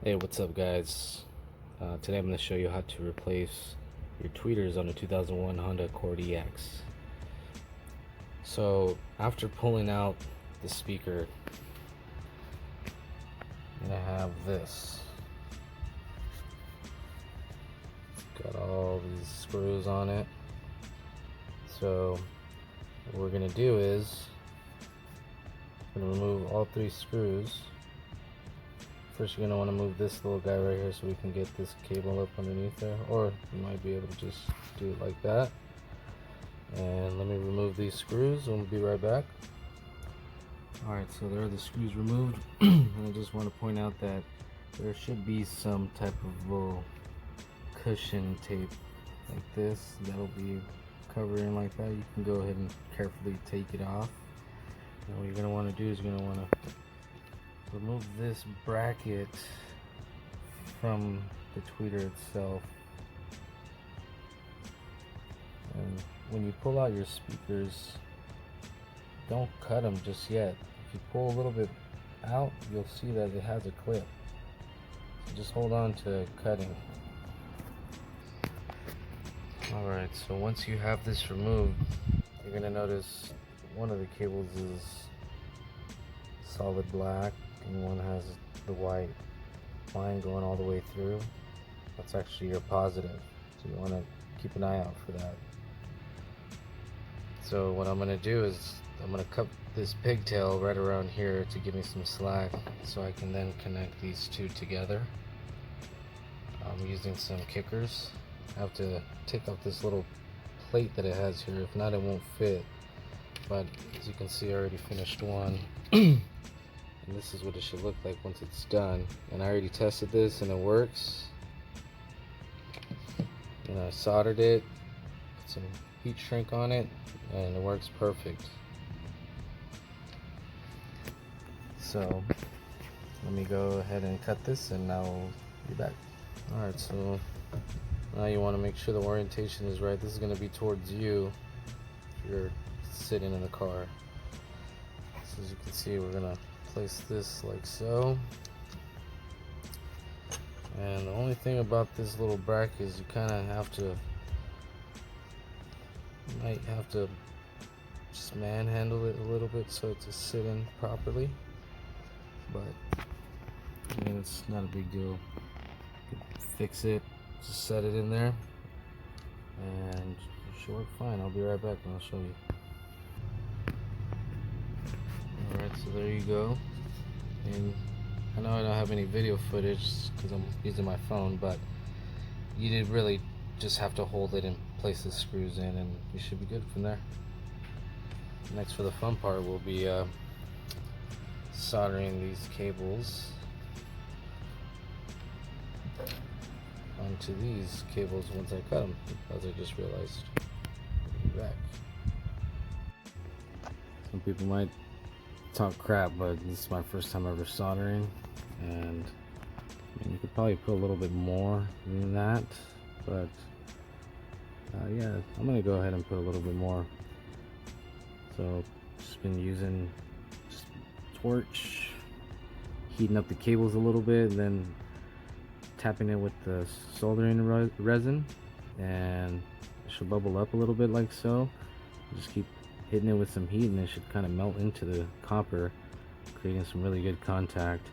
Hey, what's up, guys? Today I'm going to show you how to replace your tweeters on a 2001 Honda Accord EX. So after pulling out the speaker, I'm going to have this. It's got all these screws on it. So what we're going to do is we're going to remove all three screws. First, you're going to want to move this little guy right here so we can get this cable up underneath there, or you might be able to just do it like that. And let me remove these screws and we'll be right back. Alright, so there are the screws removed. And I just want to point out that there should be some type of little cushion tape like this that'll be covering like that. You can go ahead and carefully take it off. And what you're going to want to do is you're going to want to remove this bracket from the tweeter itself. And when you pull out your speakers, don't cut them just yet. If you pull a little bit out, you'll see that it has a clip. So just hold on to cutting. Alright, so once you have this removed, you're going to notice one of the cables is solid black and one has the white line going all the way through. That's actually your positive, so you want to keep an eye out for that. So what I'm going to do is I'm going to cut this pigtail right around here to give me some slack so I can then connect these two together. I'm using some kickers. I have to take off this little plate that it has here, if not it won't fit. But as you can see, I already finished one. And this is what it should look like once it's done. And I already tested this and it works. And I soldered it, put some heat shrink on it, and it works perfect. So let me go ahead and cut this and I'll be back. Alright, so now you want to make sure the orientation is right. This is going to be towards you if you're sitting in the car. So as you can see, we're going to place this like so. And the only thing about this little bracket is you kind of have to, might have to just manhandle it a little bit so it's just sitting properly. But I mean, it's not a big deal. You can fix it, just set it in there, and it should work fine. I'll be right back and I'll show you. Alright, so there you go. And I know I don't have any video footage because I'm using my phone, but you did really just have to hold it and place the screws in and you should be good from there. Next, for the fun part, will be soldering these cables onto these cables once I cut them, because I just realized. I'll be back. Some people might talk crap, but this is my first time ever soldering, and I mean, you could probably put a little bit more than that, but yeah, I'm gonna go ahead and put a little bit more. So just been using just torch, heating up the cables a little bit, and then tapping it with the soldering resin, and it should bubble up a little bit like so. Just keep hitting it with some heat and it should kind of melt into the copper, creating some really good contact.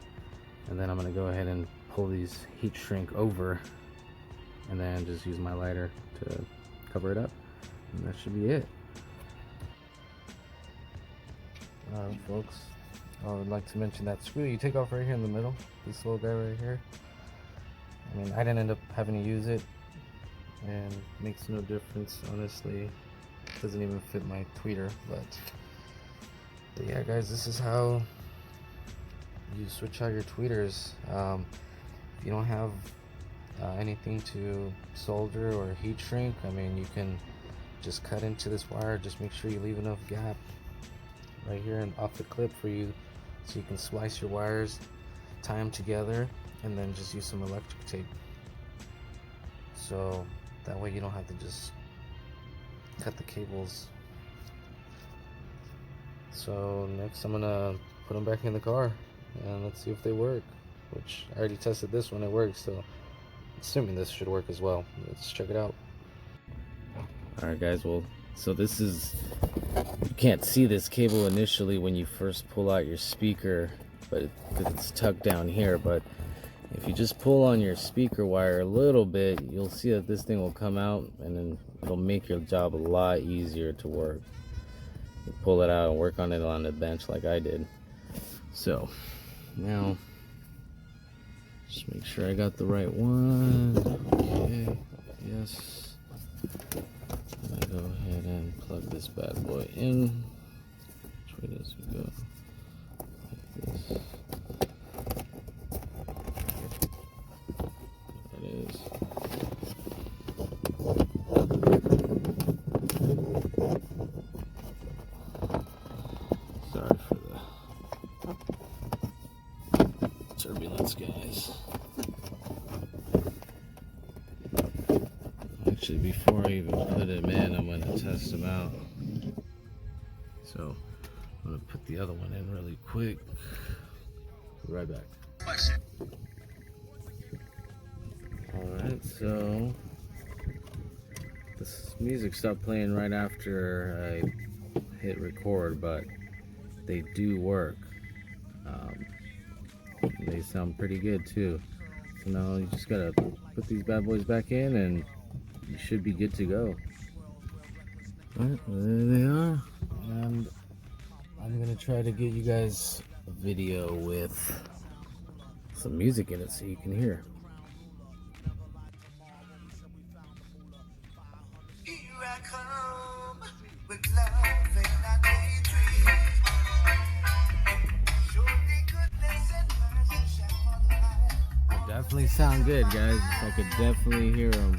And then I'm going to go ahead and pull these heat shrink over and then just use my lighter to cover it up, and that should be it. Alright folks, I would like to mention that screw you take off right here in the middle, this little guy right here. I mean, I didn't end up having to use it, and it makes no difference, honestly. It doesn't even fit my tweeter, but yeah guys, this is how you switch out your tweeters. If you don't have anything to solder or heat shrink, I mean, you can just cut into this wire. Just make sure you leave enough gap right here and off the clip for you, so you can splice your wires, tie them together, and then just use some electric tape, so that way you don't have to just cut the cables. So next I'm gonna put them back in the car and let's see if they work. which I already tested this one, it works, so assuming this should work as well. Let's check it out. Alright guys, well, so this is, you can't see this cable initially when you first pull out your speaker, but it's tucked down here. But if you just pull on your speaker wire a little bit, you'll see that this thing will come out, and then it'll make your job a lot easier to work. You pull it out and work on it on the bench like I did. So now just make sure I got the right one. Okay, yes. I'm gonna go ahead and plug this bad boy in. Which way does it go? Like this. There it is. Sorry for the turbulence, guys. Actually, before I even put him in, I'm going to test him out. So I'm going to put the other one in really quick. Be right back. Alright, so this music stopped playing right after I hit record, but they do work. They sound pretty good too. So now you just gotta put these bad boys back in and you should be good to go. Alright, there they are. And I'm gonna try to get you guys a video with some music in it so you can hear. Definitely sound good, guys. I could definitely hear them.